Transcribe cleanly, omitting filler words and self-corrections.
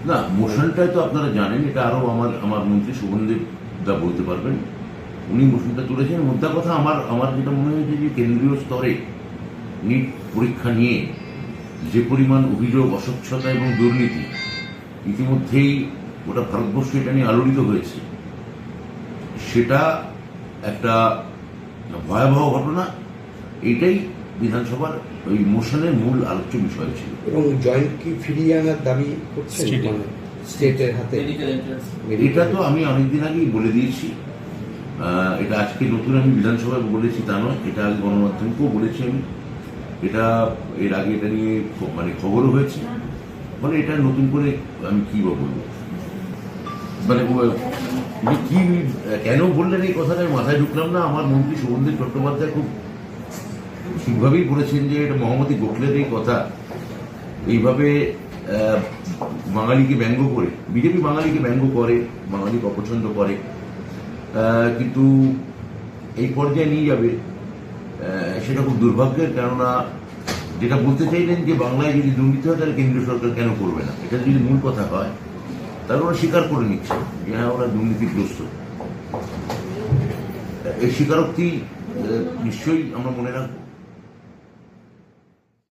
না, মোশনটাই তো আপনারা জানেন, এটা আরো আমার মন্ত্রী শোভনদেব দা বলতে পারবেন। উনি মোশনটা তুলেছেন। মোদ্দা কথা আমার যেটা মনে হয়েছে যে কেন্দ্রীয় স্তরে নিট পরীক্ষা নিয়ে যে পরিমাণ অভিযোগ, অস্বচ্ছতা এবং দুর্নীতি ইতিমধ্যেই গোটা ভারতবর্ষ এটা নিয়ে আলোড়িত হয়েছে, সেটা একটা ভয়াবহ ঘটনা। এইটাই বিধানসভার ওই মোশনের মূল আলোচ্য বিষয় ছিল। এবং জয়েন্ট কি ফিরিয়ে আনার দাবি করছেন স্টেটের হাতে? এটা তো আমি অনেকদিন আগেই বলে দিয়েছি। এটা আজকে নতুন আমি বিধানসভায় বলেছি তা নয়, এটা আগে গণমাধ্যমকেও বলেছি আমি। এটা এর আগে এটা নিয়ে খবরও হয়েছে। মানে এটা নতুন করে আমি কি বলবো, কি কেন বললেন এই কথাটা মাথায় ঢুকলাম না। আমার মন্ত্রী শোভনদেব চট্টোপাধ্যায় খুব ঠিকভাবেই বলেছেন যে এটা মহামতি গোখলের এই কথা, এইভাবে বাঙালিকে ব্যঙ্গ করে, বিজেপি বাঙালিকে ব্যঙ্গ করে, বাঙালিকে অপছন্দ করে, কিন্তু এই পর্যায়ে নিয়ে যাবে সেটা খুব দুর্ভাগ্যের। কেননা যেটা বলতে চাইলেন যে বাংলায় যদি দুর্নীতি হয় তাহলে কেন্দ্রীয় সরকার কেন করবে না, এটা যদি মূল কথা হয় তাহলে ওরা স্বীকার করে নিচ্ছে যে হ্যাঁ ওরা দুর্নীতিগ্রস্ত। এই স্বীকারোক্তি নিশ্চয়ই আমরা মনে রাখবো।